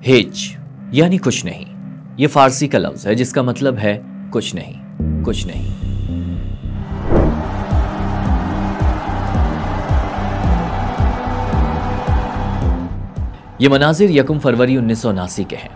Hedge यानी कुछ नहीं। ये फारसी का लफ्ज है जिसका मतलब है कुछ नहीं, कुछ नहीं। ये मनाजिर 1 फरवरी 1979 के हैं।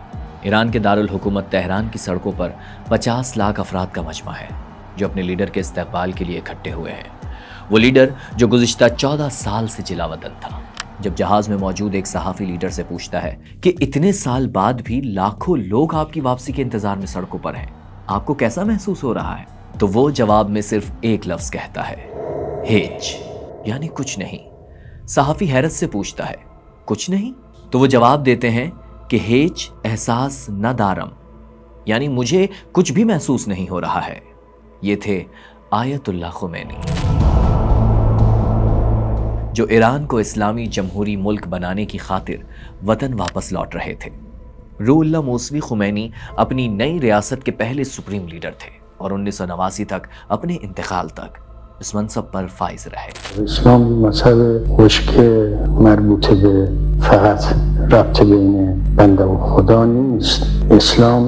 ईरान के दारुल हुकूमत तेहरान की सड़कों पर 50 लाख अफराद का मजमा है जो अपने लीडर के इस्तकबाल के लिए इकट्ठे हुए हैं। वो लीडर जो गुज़िश्ता 14 साल से जिलावतन था। जब जहाज में मौजूद एक सहाफ़ी लीडर से पूछता है कि इतने साल बाद भी लाखों लोग आपकी वापसी के इंतजार में सड़कों पर हैं, आपको कैसा महसूस हो रहा है, तो वो जवाब में सिर्फ एक लफ्ज कहता है, हेज यानी कुछ नहीं। सहाफ़ी हैरत से पूछता है, कुछ नहीं? तो वो जवाब देते हैं कि हेज एहसास न दारम, यानी मुझे कुछ भी महसूस नहीं हो रहा है। ये थे आयतुल्लाह खुमैनी, जो ईरान को इस्लामी जमहूरी मुल्क बनाने की खातिर वतन वापस लौट रहे थे। रूहुल्लाह मूसवी खुमैनी अपनी नई रियासत के पहले सुप्रीम लीडर थे और 1989 तक अपने इंतकाल तक इस मनसब पर फाइज रहे। इस्लाम मजहब खुशके मरबूते बे फकत रब्त बेन बंदा व खुदा नीस्त। इस्लाम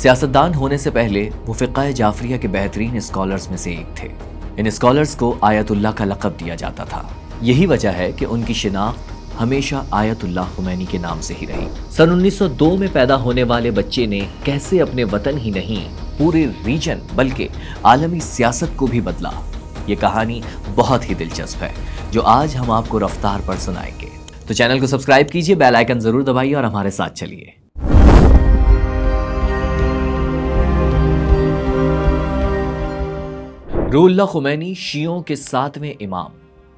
सियासतदान होने से पहले वो फ़िक़्ह जाफरिया के बेहतरीन स्कॉलर्स में से एक थे। इन स्कॉलर्स को आयतुल्लाह का लक़ब दिया जाता था। यही वजह है कि उनकी शिनाख्त हमेशा आयतुल्लाह खुमैनी के नाम से ही रही। सन 1902 में पैदा होने वाले बच्चे ने कैसे अपने वतन ही नहीं पूरे रीजन बल्कि आलमी सियासत को भी बदला, ये कहानी बहुत ही दिलचस्प है जो आज हम आपको रफ्तार पर सुनाएंगे। तो चैनल को सब्सक्राइब कीजिए, बेल आइकन जरूर दबाइए और हमारे साथ चलिए। रूहुल्लाह खुमैनी शियों के 7वें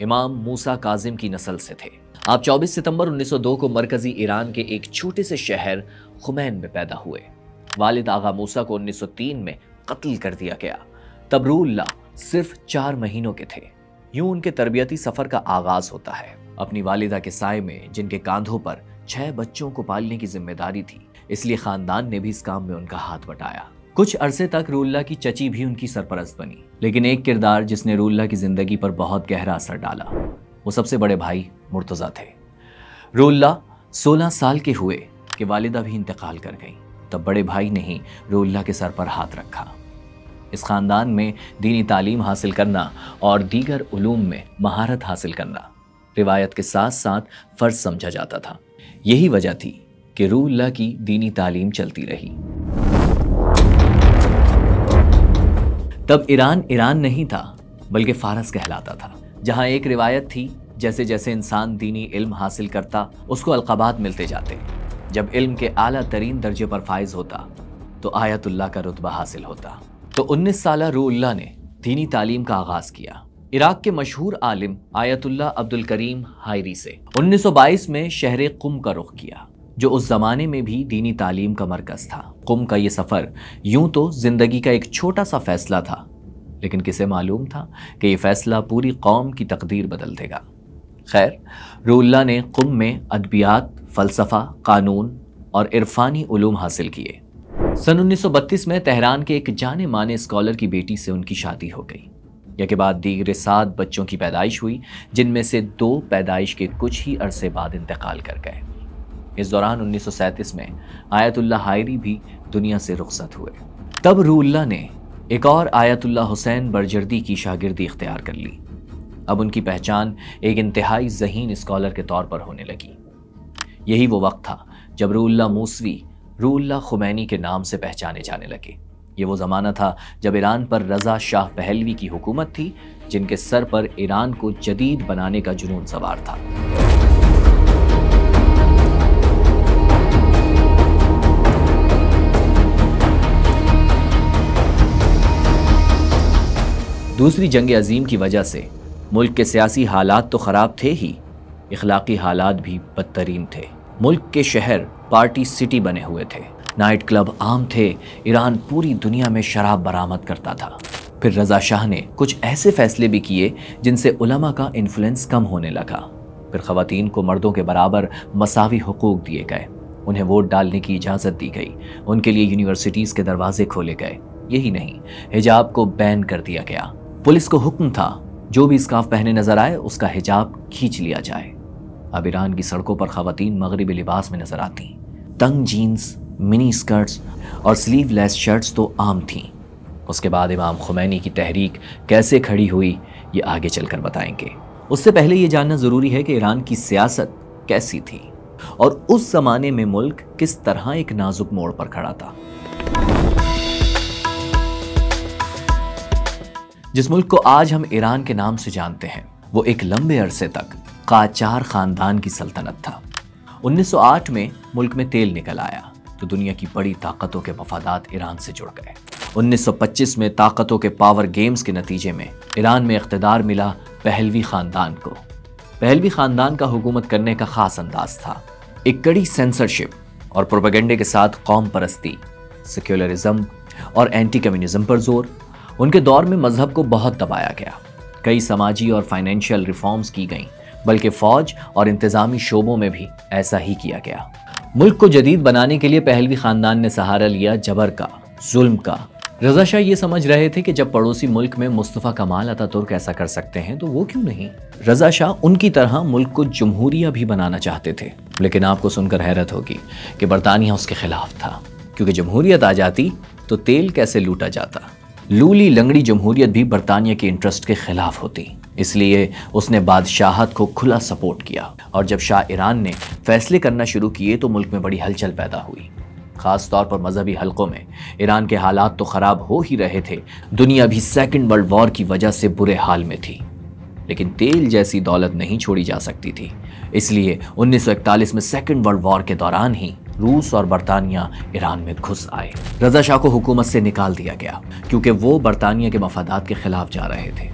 इमाम मूसा काजिम की नस्ल से थे। आप 24 सितंबर 1902 को मरकजी ईरान के एक छोटे से शहर खुमैन में पैदा हुए। वालिद आगा मूसा को 1903 में कत्ल कर दिया गया। तब रूहुल्लाह सिर्फ 4 महीनों के थे। यूं उनके तरबियती सफर का आगाज होता है। अपनी वालिदा के साए में, जिनके कांधों पर 6 बच्चों को पालने की जिम्मेदारी थी, इसलिए खानदान ने भी इस काम में उनका हाथ बटाया। कुछ अरसे तक रूहुल्लाह की चची भी उनकी सरपरस्त बनी, लेकिन एक किरदार जिसने रूहुल्लाह की जिंदगी पर बहुत गहरा असर डाला, वो सबसे बड़े भाई मुर्तज़ा थे। रूहुल्लाह 16 साल के हुए कि वालिदा भी इंतकाल कर गईं। तब बड़े भाई ने ही रूहुल्लाह के सर पर हाथ रखा। इस खानदान में दीनी तालीम हासिल करना और दीगर उलूम में महारत हासिल करना रिवायत के साथ साथ फ़र्ज समझा जाता था। यही वजह थी कि रूहुल्लाह की दीनी तालीम चलती रही। तब ईरान नहीं था बल्कि फारस कहलाता था, जहां एक रिवायत थी जैसे जैसे इंसान दीनी इल्म हासिल करता उसको अलक़ाबात मिलते जाते। जब इल्म के आला तरीन दर्जे पर फाइज होता तो आयतुल्लाह का रुतबा हासिल होता। तो 19 साला रूहुल्लाह ने दीनी तालीम का आगाज किया इराक के मशहूर आलिम आयतुल्लाह अब्दुल करीम हायरी से। 1922 में शहर कुम का रुख किया, जो उस जमाने में भी दीनी तालीम का मरकज था। कुम का ये सफ़र यूं तो जिंदगी का एक छोटा सा फैसला था, लेकिन किसे मालूम था कि ये फैसला पूरी कौम की तकदीर बदल देगा। खैर, रूहुल्लाह ने कुम में अदबियात, फ़लसफ़ा, कानून और इरफानी उलूम हासिल किए। सन 1932 में तेहरान के एक जाने माने स्कॉलर की बेटी से उनकी शादी हो गई। या के बाद दीगर 7 बच्चों की पैदाइश हुई, जिनमें से 2 पैदाइश के कुछ ही अरसे बाद इंतकाल कर गए। इस दौरान 1937 में आयतुल्लाह हायरी भी दुनिया से रुखसत हुए। तब रूहुल्लाह ने एक और आयतुल्लाह हुसैन बरजर्दी की शागिर्दी इख्तियार कर ली। अब उनकी पहचान एक इंतहाई ज़हीन स्कॉलर के तौर पर होने लगी। यही वो वक्त था जब रूहुल्लाह मूसवी रूहुल्लाह खुमैनी के नाम से पहचाने जाने लगे। ये वो ज़माना था जब ईरान पर रज़ा शाह पहलवी की हुकूमत थी, जिनके सर पर ईरान को जदीद बनाने का जुनून सवार था। दूसरी जंग अजीम की वजह से मुल्क के सियासी हालात तो ख़राब थे ही, इखलाकी हालात भी बदतरीन थे। मुल्क के शहर पार्टी सिटी बने हुए थे, नाइट क्लब आम थे, ईरान पूरी दुनिया में शराब बरामद करता था। फिर रज़ा शाह ने कुछ ऐसे फैसले भी किए जिनसे उलमा का इन्फ्लुएंस कम होने लगा। फिर ख़वातीन को मर्दों के बराबर मसावी हुकूक दिए गए, उन्हें वोट डालने की इजाज़त दी गई, उनके लिए यूनिवर्सिटीज़ के दरवाजे खोले गए। यही नहीं, हिजाब को बैन कर दिया गया। पुलिस को हुक्म था जो भी स्कार्फ पहने नजर आए उसका हिजाब खींच लिया जाए। अब ईरान की सड़कों पर खवातीन मगरिबी लिबास में नजर आती। तंग जीन्स, मिनी स्कर्ट्स और स्लीवलेस शर्ट्स तो आम थीं। उसके बाद इमाम खुमैनी की तहरीक कैसे खड़ी हुई ये आगे चलकर बताएंगे। उससे पहले ये जानना ज़रूरी है कि ईरान की सियासत कैसी थी और उस ज़माने में मुल्क किस तरह एक नाजुक मोड़ पर खड़ा था। जिस मुल्क को आज हम ईरान के नाम से जानते हैं वो एक लंबे अरसे तक काचार खानदान की सल्तनत था। 1908 में मुल्क में तेल निकल आया तो दुनिया की बड़ी ताकतों के मफादात ईरान से जुड़ गए। 1925 में ताकतों के पावर गेम्स के नतीजे में ईरान में इख्तिदार मिला पहलवी खानदान को। पहलवी खानदान का हुकूमत करने का खास अंदाज था। एक कड़ी सेंसरशिप और प्रोपेगेंडे के साथ कौम परस्ती, सेक्युलरिज्म और एंटी कम्युनिज्म पर जोर। उनके दौर में मजहब को बहुत दबाया गया। कई समाजी और फाइनेंशियल रिफॉर्म्स की गईं, बल्कि फौज और इंतजामी शोबों में भी ऐसा ही किया गया। मुल्क को जदीद बनाने के लिए पहलवी खानदान ने सहारा लिया जबर का, जुल्म का। रजा शाह ये समझ रहे थे कि जब पड़ोसी मुल्क में मुस्तफ़ा कमाल अतातुर्क ऐसा कर सकते हैं तो वो क्यों नहीं। रजा शाह उनकी तरह मुल्क को जमहूरिया भी बनाना चाहते थे, लेकिन आपको सुनकर हैरत होगी कि बरतानिया उसके खिलाफ था, क्योंकि जमहूरियत आ जाती तो तेल कैसे लूटा जाता। लूली लंगड़ी जमहूरियत भी बरतानिया के इंटरेस्ट के खिलाफ होती, इसलिए उसने बादशाहत को खुला सपोर्ट किया। और जब शाह ईरान ने फैसले करना शुरू किए तो मुल्क में बड़ी हलचल पैदा हुई। खास तौर पर मजहबी हलकों में ईरान के हालात तो खराब हो ही रहे थे, दुनिया भी सेकंड वर्ल्ड वॉर की वजह से बुरे हाल में थी। लेकिन तेल जैसी दौलत नहीं छोड़ी जा सकती थी, इसलिए 1941 में सेकंड वर्ल्ड वॉर के दौरान ही रूस और बरतानिया ईरान में घुस आए। रजा शाह को हुकूमत से निकाल दिया गया क्योंकि वो बरतानिया के मफादात के खिलाफ जा रहे थे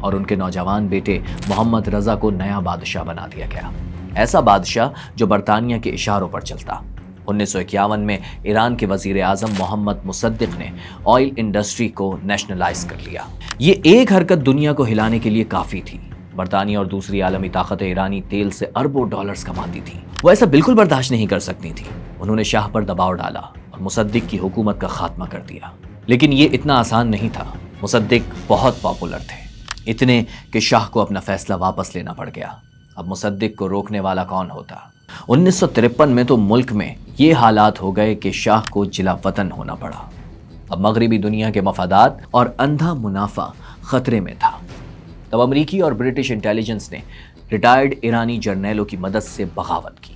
और उनके नौजवान बेटे मोहम्मद रजा को नया बादशाह बना दिया गया, ऐसा बादशाह जो बरतानिया के इशारों पर चलता। 1951 में ईरान के वजीर आजम मोहम्मद मुसद्दिक ने ऑयल इंडस्ट्री को नेशनलाइज कर लिया। ये एक हरकत दुनिया को हिलाने के लिए काफ़ी थी। बरतानिया और दूसरी आलमी ताकतें ईरानी तेल से अरबों डॉलर्स कमाती थी, वो ऐसा बिल्कुल बर्दाश्त नहीं कर सकती थी। उन्होंने शाह पर दबाव डाला और मुसद्दिक की हुकूमत का खात्मा कर दिया। लेकिन ये इतना आसान नहीं था। मुसद्दिक बहुत पॉपुलर थे, इतने कि शाह को अपना फैसला वापस लेना पड़ गया। अब मुसद्दिक को रोकने वाला कौन होता। 1953 में तो मुल्क में ये हालात हो गए कि शाह को जिला वतन होना पड़ा। अब मगरिबी दुनिया के मफादात और अंधा मुनाफा खतरे में था। तब अमरीकी और ब्रिटिश इंटेलिजेंस ने रिटायर्ड ईरानी जर्नैलों की मदद से बगावत की।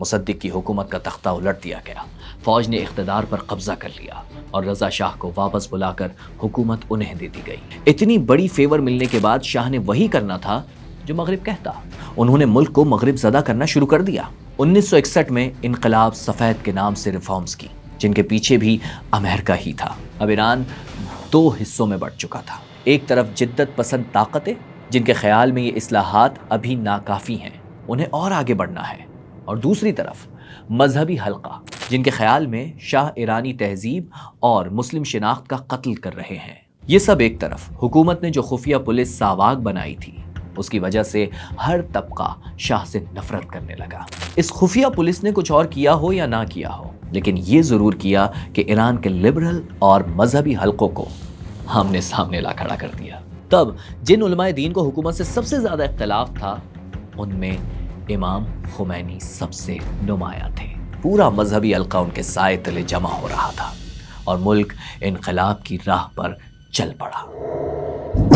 मुसद्दिक की हुकूमत का तख्ता उलट दिया गया, फौज ने इख्तिदार पर कब्जा कर लिया और रजा शाह को वापस बुलाकर हुकूमत उन्हें दे दी गई। इतनी बड़ी फेवर मिलने के बाद शाह ने वही करना था जो मगरिब कहता। उन्होंने मुल्क को मगरिब ज़दा करना शुरू कर दिया। 1961 में इनकलाब सफ़ेद के नाम से रिफॉर्म्स की, जिनके पीछे भी अमेरिका ही था। अब ईरान दो हिस्सों में बढ़ चुका था। एक तरफ जिद्दत पसंद ताकतें जिनके ख्याल में ये इस्लाहात अभी नाकाफ़ी हैं, उन्हें और आगे बढ़ना है, और दूसरी तरफ मजहबी हल्का जिनके ख्याल में शाह ईरानी तहजीब और मुस्लिम शिनाख्त का कत्ल कर रहे हैं। ये सब एक तरफ। हुकूमत ने जो खुफिया पुलिस सावाग बनाई थी उसकी वजह से हर तबका शाह से नफरत करने लगा। इस खुफिया पुलिस ने कुछ और किया हो या ना किया हो, लेकिन ये जरूर किया कि ईरान के लिबरल और मजहबी हलकों को आमने सामने ला खड़ा कर दिया। तब जिन उलमाए दीन को हुकूमत से सबसे ज्यादा इख्तिलाफ था उनमें इमाम खुमैनी सबसे नुमाया थे। पूरा मजहबी हल्का उनके साए तले जमा हो रहा था और मुल्क इनकलाब की राह पर चल पड़ा।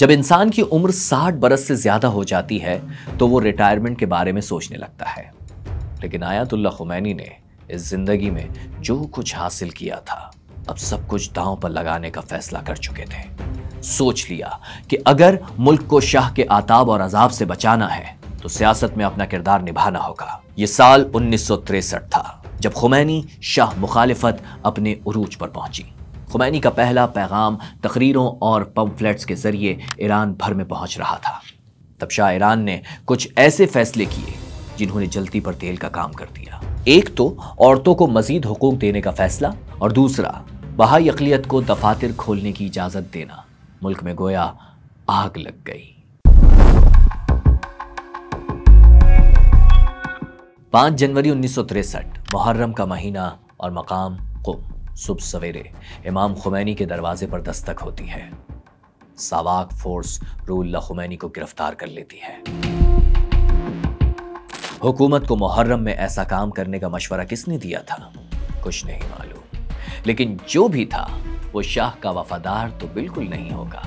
जब इंसान की उम्र 60 बरस से ज्यादा हो जाती है तो वो रिटायरमेंट के बारे में सोचने लगता है। लेकिन आयतुल्लाह खुमैनी ने इस जिंदगी में जो कुछ हासिल किया था अब सब कुछ दांव पर लगाने का फैसला कर चुके थे। सोच लिया कि अगर मुल्क को शाह के आताब और अजाब से बचाना है तो सियासत में अपना किरदार निभाना होगा। ये साल 1963 था जब खुमैनी शाह मुखालिफत अपने उरूज पर पहुंची। खुमैनी का पहला पैगाम तकरीरों और पम्फलेट्स के जरिए ईरान भर में पहुंच रहा था। तब शाह ईरान ने कुछ ऐसे फैसले किए जिन्होंने जल्दी पर तेल का काम कर दिया। एक तो औरतों को मजीद हुकूक देने का फैसला और दूसरा बहाई अक़लियत को दफातर खोलने की इजाजत देना। मुल्क में गोया आग लग गई। 5 जनवरी 1963 मुहर्रम का महीना और मकाम क़ुम। सुबह सवेरे इमाम खुमैनी के दरवाजे पर दस्तक होती है। सावाक फोर्स रूहुल्लाह खुमैनी को गिरफ्तार कर लेती है। हुकूमत को मुहर्रम में ऐसा काम करने का मशवरा किसने दिया था, कुछ नहीं मालूम, लेकिन जो भी था वो शाह का वफादार तो बिल्कुल नहीं होगा,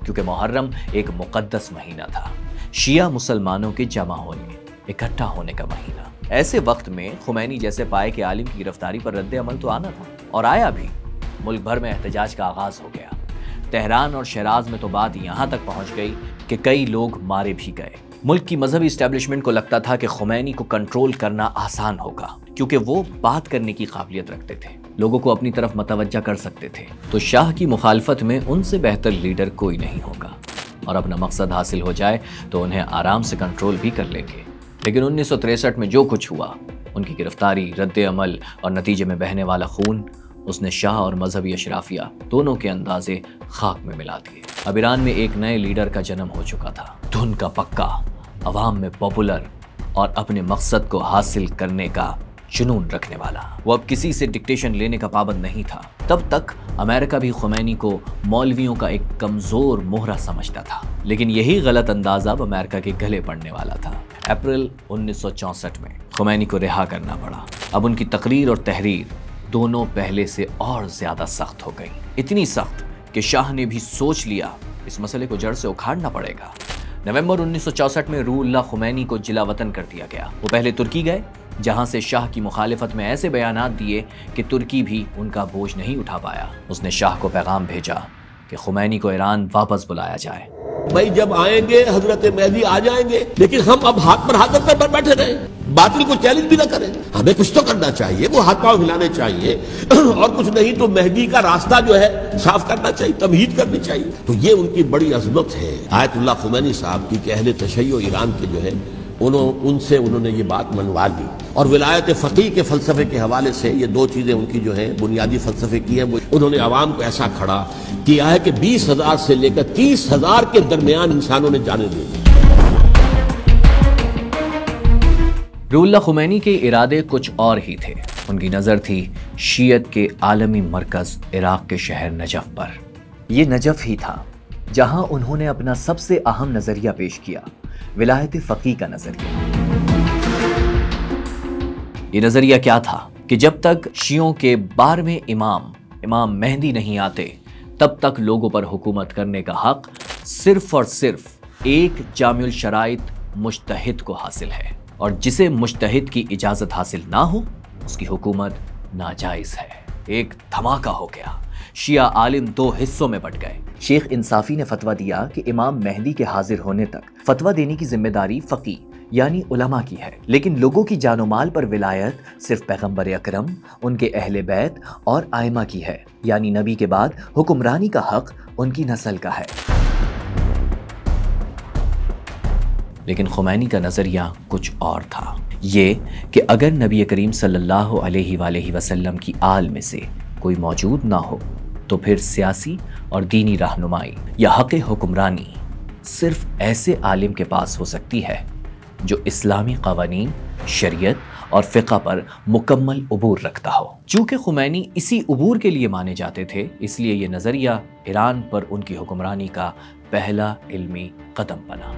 क्योंकि मुहर्रम एक मुकद्दस महीना था, शिया मुसलमानों के जमा होने, इकट्ठा होने का महीना। ऐसे वक्त में खुमैनी जैसे पाए के आलिम की गिरफ्तारी पर रद्द अमल तो आना था, और आया भी। मुल्क भर में एहतजाज का आगाज हो गया। तेहरान और शराज में तो बात यहां तक पहुंच गई कि कई लोग मारे भी गए। मुल्क की मजहबी इस्टेब्लिशमेंट को लगता था कि खुमैनी को कंट्रोल करना आसान होगा, क्योंकि वो बात करने की काबिलियत रखते थे, लोगों को अपनी तरफ मतवज्जा कर सकते थे। तो शाह की मुखालफत में उनसे बेहतर लीडर कोई नहीं होगा, और अपना मकसद हासिल हो जाए तो उन्हें आराम से कंट्रोल भी कर लेंगे। लेकिन 1963 में जो कुछ हुआ, उनकी गिरफ्तारी, रद्द अमल और नतीजे में बहने वाला खून, उसने शाह और मजहबी अशराफिया दोनों के अंदाजे खाक में मिला दिए। अब ईरान में एक नए लीडर का जन्म हो चुका था, धुन का पक्का, अवाम में पॉपुलर और अपने मकसद को हासिल करने का जुनून रखने वाला। वो अब किसी से डिक्टेशन लेने का पाबंद नहीं था। तब तक अमेरिका भी खुमैनी को मौलवियों का एक कमजोर मोहरा समझता था, लेकिन यही गलत अंदाजा अब अमेरिका के गले पड़ने वाला था। अप्रैल 1964 में खुमैनी को रिहा करना पड़ा। अब उनकी तकरीर और तहरीर दोनों पहले से और ज्यादा सख्त हो गई, इतनी सख्त कि शाह ने भी सोच लिया इस मसले को जड़ से उखाड़ना पड़ेगा। नवंबर 1964 में रूहुल्लाह खुमैनी को जिला वतन कर दिया गया। वो पहले तुर्की गए, जहां से शाह की मुखालिफत में ऐसे बयानात दिए कि तुर्की भी उनका बोझ नहीं उठा पाया। उसने शाह को पैगाम भेजा कि खुमैनी को ईरान वापस बुलाया जाए। भाई जब आएंगे हजरत मेहदी आ जाएंगे, लेकिन हम अब हाथ पर हाथ रखकर बैठे रहे, बातिल को चैलेंज भी ना करें। हमें कुछ तो करना चाहिए, वो हाथ पांव हिलाने चाहिए और कुछ नहीं तो मेहदी का रास्ता जो है साफ करना चाहिए, तमहीद करनी चाहिए। तो ये उनकी बड़ी अजमत है आयतुल्लाह खुमैनी साहब की कि अहले तशय्यो ईरान के जो है उनसे उन्होंने ये बात मनवा ली। और विलायत फ़क़ीह के फ़लसफ़े के हवाले से ये दो चीज़ें उनकी जो है बुनियादी फ़लसफ़े की हैं। वो उन्होंने आवाम को ऐसा खड़ा किया है कि 20,000 से लेकर 30,000 के दरमियान इंसानों ने जाने दी। रूहुल्लाह खुमैनी के इरादे कुछ और ही थे। उनकी नज़र थी शियत के आलमी मरकज़ इराक़ के शहर नजफ पर। ये नजफ ही था जहां उन्होंने अपना सबसे अहम नज़रिया पेश किया, विलायत फ़क़ीह का नज़रिया। ये नज़रिया क्या था कि जब तक शियों के 12वें इमाम मेहदी नहीं आते, तब तक लोगों पर हुकूमत करने का हक सिर्फ और सिर्फ एक जामिउल शराइत मुज्तहिद को हासिल है, और जिसे मुज्तहिद की इजाज़त हासिल ना हो उसकी हुकूमत नाजायज़ है। एक धमाका हो गया। शिया आलिम दो हिस्सों में बट गए। शेख इंसाफी ने फतवा दिया कि इमाम मेहदी के हाजिर होने तक फतवा देने की जिम्मेदारी फ़क़ीह यानी उलमा की है, लेकिन लोगों की जानो माल पर विलायत सिर्फ पैगंबर अकरम, उनके अहले बैत और आइमा की है, यानी नबी के बाद हुक्मरानी का हक उनकी नस्ल का है। लेकिन खुमैनी का नज़रिया कुछ और था, ये कि अगर नबी करीम सल्लल्लाहु अलैहि वसल्लम की आल में से कोई मौजूद ना हो तो फिर सियासी और दीनी रहनुमाई या हक़ हुक्मरानी सिर्फ ऐसे आलिम के पास हो सकती है जो इस्लामी क़वानीन, शरीयत और फ़िक़्ह पर मुकम्मल उबूर रखता हो। चूँकि खुमैनी इसी उबूर के लिए माने जाते थे, इसलिए ये नज़रिया ईरान पर उनकी हुक्मरानी का पहला इल्मी कदम बना।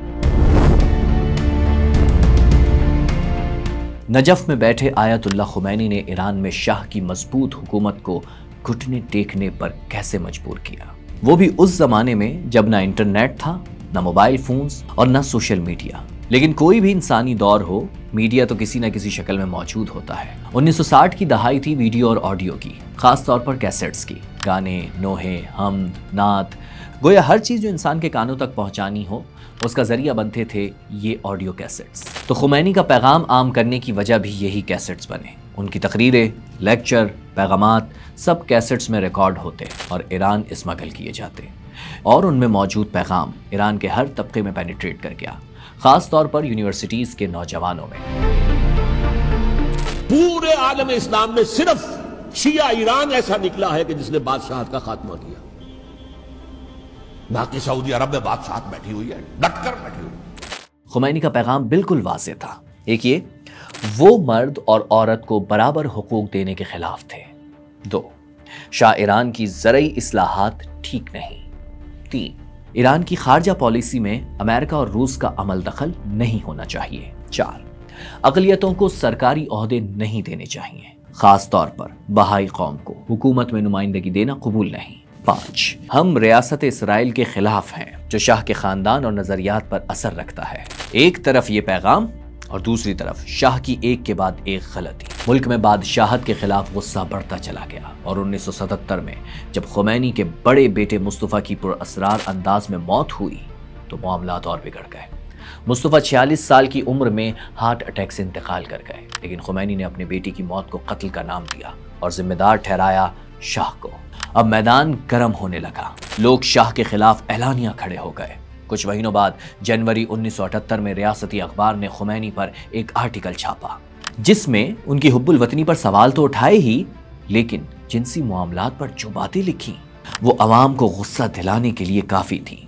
नजफ में बैठे आयतुल्लाह खुमैनी ने ईरान में शाह की मजबूत हुकूमत को घुटने टेकने पर कैसे मजबूर किया, वो भी उस जमाने में जब ना इंटरनेट था, ना मोबाइल फोन्स और ना सोशल मीडिया। लेकिन कोई भी इंसानी दौर हो, मीडिया तो किसी न किसी शक्ल में मौजूद होता है। 1960 की दहाई थी वीडियो और ऑडियो की, खास तौर पर कैसेट्स की। गाने, नोहे, हमद, नात, गोया हर चीज़ जो इंसान के कानों तक पहुंचानी हो, उसका जरिया बनते थे ये ऑडियो कैसेट्स। तो खुमैनी का पैगाम आम करने की वजह भी यही कैसेट्स बने। उनकी तकरीरें, लेक्चर, पैगामात सब कैसेट्स में रिकॉर्ड होते और ईरान स्मगल किए जाते, और उनमें मौजूद पैगाम ईरान के हर तबके में पेनिट्रेट कर गया, खास तौर पर यूनिवर्सिटीज के नौजवानों में। पूरे आलम इस्लाम में सिर्फ शिया ईरान ऐसा निकला है कि जिसने बादशाहत का खात्मा किया। बाकी सऊदी अरब में बादशाहत बैठी हुई है, डटकर बैठी हुई है। खुमैनी का पैगाम बिल्कुल वाज़ेह था। एक ये, वो मर्द और औरत को बराबर हुकूक देने के खिलाफ थे। 2, शाह ईरान की ज़रई इस्लाहात ठीक नहीं। 3, ईरान की खारजा पॉलिसी में अमेरिका और रूस का अमल दखल नहीं होना चाहिए। 4, अक़लियतों को सरकारी ओहदे नहीं देने चाहिए, खास तौर पर बहाई कौम को हुकूमत में नुमाइंदगी देना कबूल नहीं। 5, हम रियासत इसराइल के खिलाफ हैं जो शाह के खानदान और नजरियात पर असर रखता है। एक तरफ ये पैगाम और दूसरी तरफ शाह की एक के बाद एक गलती। मुल्क में बादशाहत के खिलाफ गुस्सा बढ़ता चला गया और 1977 में जब खुमैनी के बड़े बेटे मुस्तफ़ा की पुरअसरार अंदाज में मौत हुई तो मामलात और बिगड़ गए। मुस्तफ़ा 46 साल की उम्र में हार्ट अटैक से इंतकाल कर गए, लेकिन खुमैनी ने अपनी बेटी की मौत को कत्ल का नाम दिया और जिम्मेदार ठहराया शाह को। अब मैदान गर्म होने लगा, लोग शाह के खिलाफ एलानिया खड़े हो गए। कुछ महीनों बाद जनवरी 1978 में रियासती अखबार ने खुमैनी पर एक आर्टिकल छापा जिसमें उनकी हुब्बुल वतनी पर सवाल तो उठाए ही, लेकिन जिनसी मामलात पर जो बातें लिखी वो अवाम को गुस्सा दिलाने के लिए काफी थी।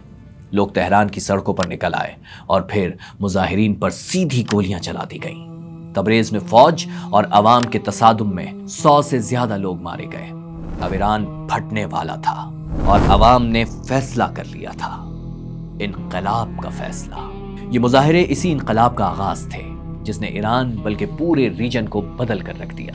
लोग तेहरान की सड़कों पर निकल आए और फिर मुजाहिरीन पर सीधी गोलियां चला दी गईं। तबरेज में फौज और अवाम के तसादुम में 100 से ज्यादा लोग मारे गए। अब ईरान फटने वाला था और अवाम ने फैसला कर लिया था, इनकलाब का फैसला। ये मुजाहिरे इसी इनकलाब का आगाज थे जिसने ईरान बल्कि पूरे रीजन को बदल कर रख दिया।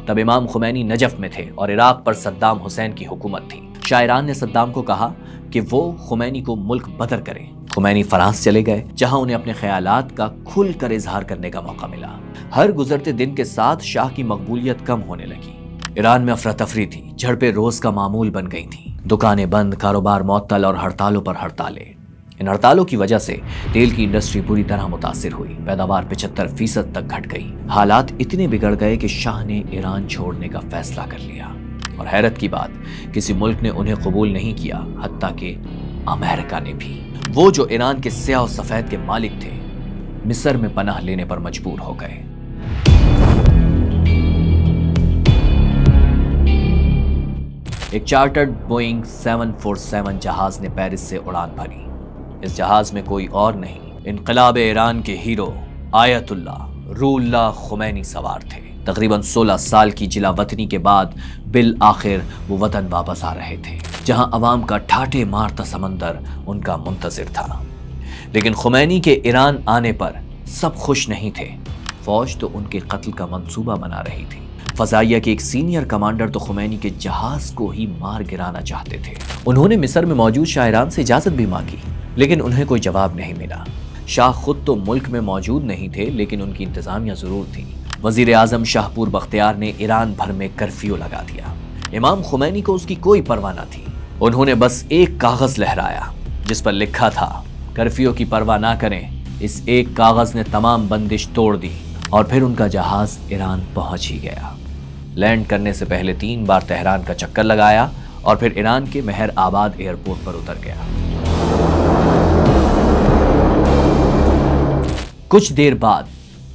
तब इमाम खुमैनी नजफ में थे और इराक पर सद्दाम हुसैन की हुकूमत थी। शाह ईरान ने सद्दाम को कहा कि वो खुमैनी को मुल्क बदर करे। खुमैनी फ्रांस चले गए जहां उन्हें अपने ख्यालात का खुलकर इजहार करने का मौका मिला। हर गुजरते दिन के साथ शाह की मकबूलियत कम होने लगी। ईरान में अफरा तफरी थी, झड़पें रोज का मामूल बन गई थी। दुकानें बंद, कारोबार मुअत्तल और हड़तालों पर हड़तालें। इन हड़तालों की वजह से तेल की इंडस्ट्री पूरी तरह मुतासिर हुई। पैदावार 75% तक घट गई। हालात इतने बिगड़ गए कि शाह ने ईरान छोड़ने का फैसला कर लिया। और हैरत की बात, किसी मुल्क ने उन्हें कबूल नहीं किया, हत्ता कि अमेरिका ने भी। वो जो ईरान के स्याह और सफेद के मालिक थे, मिस्र में पनाह लेने पर मजबूर हो गए। एक चार्टर्ड बोइंग 747 जहाज ने पेरिस से उड़ान भरी। इस जहाज में कोई और नहीं, इनकलाब ईरान के हीरो आयतुल्लाह रूहुल्लाह खुमैनी सवार थे। तकरीबन 16 साल की जिला वतनी के बाद बिल आखिर वो वतन वापस आ रहे थे, जहां अवाम का ठाटे मारता समंदर उनका मुंतजिर था। लेकिन खुमैनी के ईरान आने पर सब खुश नहीं थे। फौज तो उनके कत्ल का मंसूबा बना रही थी। फजाइया के एक सीनियर कमांडर तो खुमैनी के जहाज को ही मार गिराना चाहते थे। उन्होंने मिस्र में मौजूद शाह ईरान से इजाजत भी मांगी, लेकिन उन्हें कोई जवाब नहीं मिला। शाह खुद तो मुल्क में मौजूद नहीं थे, लेकिन उनकी इंतजामिया जरूर थी। वजीर आजम शाहपुर बख्तियार ने ईरान भर में कर्फ्यू लगा दिया। इमाम खुमैनी को उसकी कोई परवाह न थी। उन्होंने बस एक कागज लहराया जिस पर लिखा था, कर्फ्यू की परवाह ना करें। इस एक कागज ने तमाम बंदिश तोड़ दी और फिर उनका जहाज ईरान पहुंच ही गया। लैंड करने से पहले 3 बार तेहरान का चक्कर लगाया और फिर ईरान के मेहर आबाद एयरपोर्ट पर उतर गया। कुछ देर बाद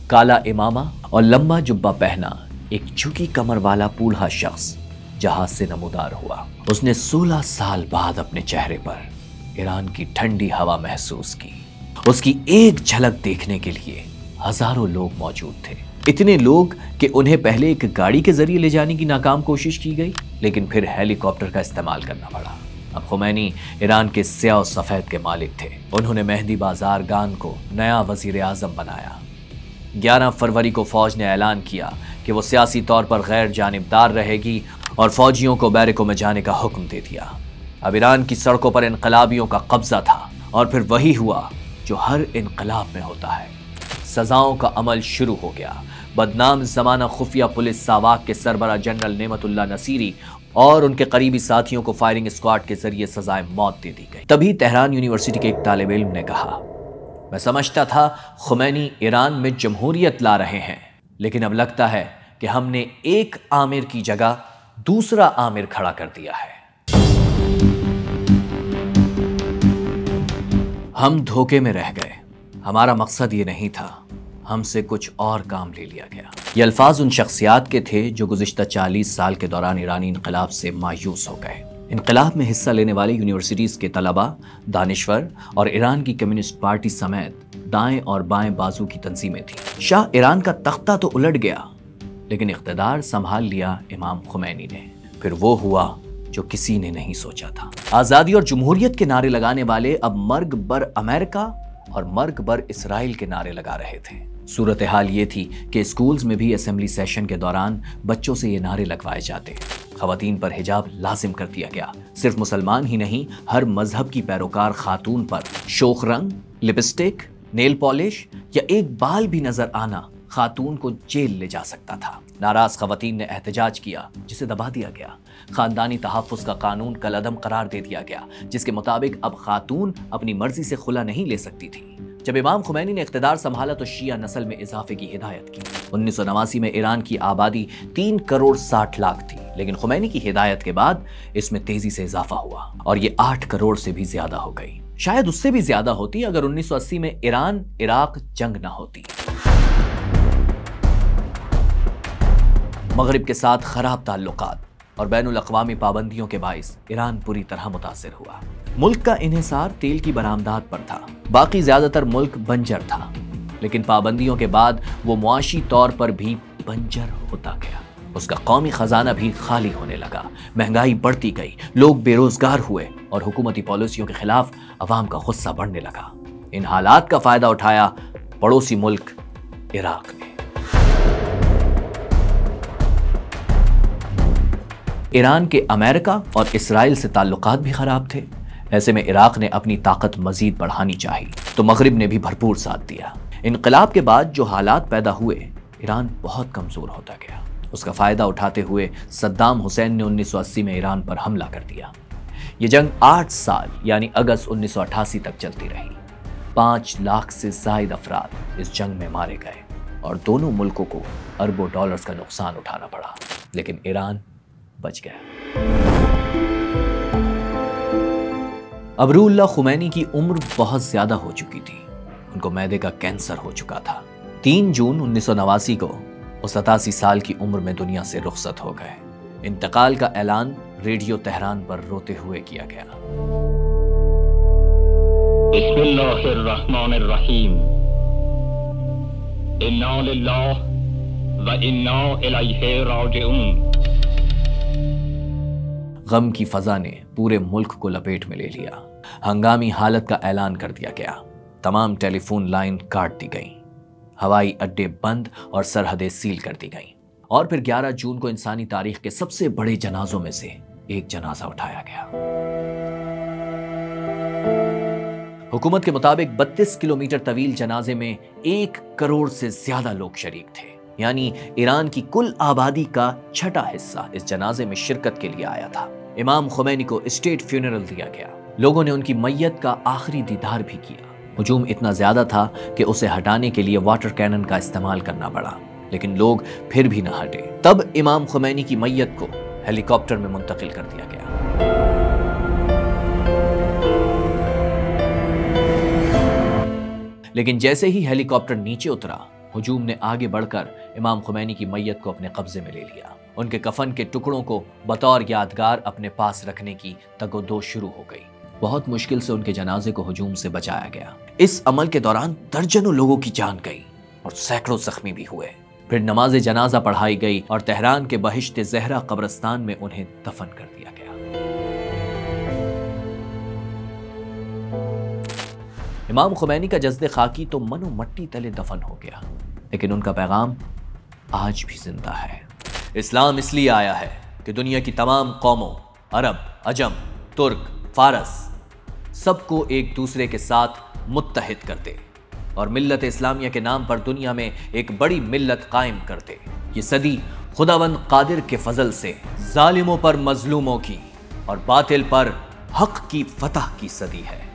काला इमामा और लंबा जुब्बा पहना एक झुकी कमर वाला बूढ़ा शख्स जहाज से नमूदार हुआ। उसने 16 साल बाद अपने चेहरे पर ईरान की ठंडी हवा महसूस की। उसकी एक झलक देखने के लिए हजारों लोग मौजूद थे। इतने लोग कि उन्हें पहले एक गाड़ी के जरिए ले जाने की नाकाम कोशिश की गई, लेकिन फिर हेलीकॉप्टर का इस्तेमाल करना पड़ा। अब खुमैनी ईरान के स्याह और सफेद के मालिक थे। उन्होंने मेहदी बाजार गान को नया वजीर आजम बनाया। 11 फरवरी को फौज ने ऐलान किया कि वो सियासी तौर पर गैर जानिबदार रहेगी और फौजियों को बैरकों में जाने का हुक्म दे दिया। अब ईरान की सड़कों पर इनकलाबियों का कब्जा था और फिर वही हुआ जो हर इनकलाब में होता है। सजाओं का अमल शुरू हो गया। बदनाम जमाना खुफिया पुलिस सावाक के सरबरा जनरल नेमतुल्लाह नसीरी और उनके करीबी साथियों को फायरिंग स्क्वाड के जरिए सजाए मौत दे दी गई। तभी तेहरान यूनिवर्सिटी के एक तालिब इल्म ने कहा, मैं समझता था खुमैनी ईरान में जमहूरियत ला रहे हैं, लेकिन अब लगता है कि हमने एक आमिर की जगह दूसरा आमिर खड़ा कर दिया है। हम धोखे में रह गए। हमारा मकसद ये नहीं था, हमसे कुछ और काम ले लिया गया। ये अल्फाज उन शख्सियात के थे जो गुज़िश्ता 40 साल के दौरान ईरानी इनकलाब से मायूस हो गए। इनकलाब में हिस्सा लेने वाले यूनिवर्सिटीज़ के तलबा, दानिश्वर और ईरान की कम्युनिस्ट पार्टी समेत दाएं और बाएं बाजू की तंजीमें थी। शाह ईरान का तख्ता तो उलट गया, लेकिन इख्तिदार संभाल लिया इमाम खुमैनी ने। फिर वो हुआ जो किसी ने नहीं सोचा था। आज़ादी और जमहूरियत के नारे लगाने वाले अब मर्ग बर अमेरिका और मर्ग बर इसराइल के नारे लगा रहे थे। सूरत हाल ये थी कि स्कूल्स में भी असेंबली सेशन के दौरान बच्चों से ये नारे लगवाए जाते। खवातीन पर हिजाब लाजिम कर दिया गया। सिर्फ मुसलमान ही नहीं, हर मजहब की पैरोकार खातून पर शोख रंग, लिपस्टिक, नेल पॉलिश या एक बाल भी नजर आना खातून को जेल ले जा सकता था। नाराज खवातीन ने एहतजाज किया, जिसे दबा दिया गया। खानदानी तहफ़्फ़ुज़ का कानून कलअदम करार दे दिया गया, जिसके मुताबिक अब खातून अपनी मर्जी से खुला नहीं ले सकती थी। जब इमाम खुमैनी ने इख्तिदार संभाला तो शिया नस्ल में इजाफे की हिदायत की। 1989 में ईरान की आबादी 3 करोड़ 60 लाख थी, लेकिन खुमैनी की हिदायत के बाद इसमें तेजी से इजाफा हुआ और ये 8 करोड़ से भी ज्यादा हो गई। शायद उससे भी ज्यादा होती अगर 1980 में ईरान इराक जंग ना होती। मगरिब के साथ खराब ताल्लुकात और बैनुल अक़वामी पाबंदियों के बाइस ईरान पूरी तरह मुतासिर हुआ। मुल्क का इन्हिसार तेल की बरामदात पर था, बाकी ज्यादातर मुल्क बंजर था। लेकिन पाबंदियों के बाद वो मुआशी तौर पर भी बंजर होता गया। उसका कौमी खजाना भी खाली होने लगा, महंगाई बढ़ती गई, लोग बेरोजगार हुए और हुकूमती पॉलिसियों के खिलाफ अवाम का गुस्सा बढ़ने लगा। इन हालात का फायदा उठाया पड़ोसी मुल्क इराक ने। ईरान के अमेरिका और इसराइल से ताल्लुकात भी खराब थे। ऐसे में इराक ने अपनी ताकत मजीद बढ़ानी चाहिए, तो मगरिब ने भी भरपूर साथ दिया। इनकलाब के बाद जो हालात पैदा हुए, ईरान बहुत कमजोर होता गया। उसका फायदा उठाते हुए सद्दाम हुसैन ने 1980 में ईरान पर हमला कर दिया। ये जंग 8 साल यानी अगस्त 1988 तक चलती रही। 5 लाख से ज्यादा अफराद इस जंग में मारे गए और दोनों मुल्कों को अरबों डॉलर्स का नुकसान उठाना पड़ा, लेकिन ईरान बच गया। अब रूहुल्लाह खुमैनी की उम्र बहुत ज्यादा हो चुकी थी। उनको मैदे का कैंसर हो चुका था। 3 जून 1989 को वो 87 साल की उम्र में दुनिया से रुखसत हो गए। इंतकाल का ऐलान रेडियो तेहरान पर रोते हुए किया गया। बिस्मिल्लाहिर्रहमानिर्रहीम। इन्ना लिल्लाह व इन्ना इलैहि राजिऊन। गम की फजा ने पूरे मुल्क को लपेट में ले लिया। हंगामी हालत का ऐलान कर दिया गया। तमाम टेलीफोन लाइन काट दी गईं, हवाई अड्डे बंद और सरहदें सील कर दी गईं। और फिर 11 जून को इंसानी तारीख के सबसे बड़े जनाजों में से एक जनाजा उठाया गया। हुकूमत के मुताबिक 32 किलोमीटर तवील जनाजे में 1 करोड़ से ज्यादा लोग शरीक थे, यानी ईरान की कुल आबादी का 6वां हिस्सा इस जनाजे में शिरकत के लिए आया था। इमाम खुमैनी को स्टेट फ्यूनरल दिया गया। लोगों ने उनकी मैयत का आखिरी दीदार भी किया। हुजूम इतना ज्यादा था कि उसे हटाने के लिए वाटर कैनन का इस्तेमाल करना पड़ा, लेकिन लोग फिर भी न हटे। तब इमाम खुमैनी की मैयत को हेलीकॉप्टर में मुंतकिल कर दिया गया। लेकिन जैसे ही हेलीकॉप्टर नीचे उतरा, हुजूम ने आगे बढ़कर इमाम खुमैनी की मैयत को अपने कब्जे में ले लिया। उनके कफन के टुकड़ों को बतौर यादगार अपने पास रखने की तगोदो शुरू हो गई। बहुत मुश्किल से उनके जनाजे को हुजूम से बचाया गया। इस अमल के दौरान दर्जनों लोगों की जान गई और सैकड़ों जख्मी भी हुए। फिर नमाज जनाजा पढ़ाई गई और तेहरान के बहिश्त ज़हरा कब्रिस्तान में उन्हें दफन कर दिया गया। इमाम खुमैनी का जज्दे खाकी तो मनो मट्टी तले दफन हो गया, लेकिन उनका पैगाम आज भी जिंदा है। इस्लाम इसलिए आया है कि दुनिया की तमाम कौमों, अरब, अजम, तुर्क, फारस, सबको एक दूसरे के साथ मुत्तहिद करते और मिल्लत इस्लामिया के नाम पर दुनिया में एक बड़ी मिल्लत कायम करते। ये सदी खुदावंद कादिर के फजल से जालिमों पर मजलूमों की और बातिल पर हक की फतह की सदी है।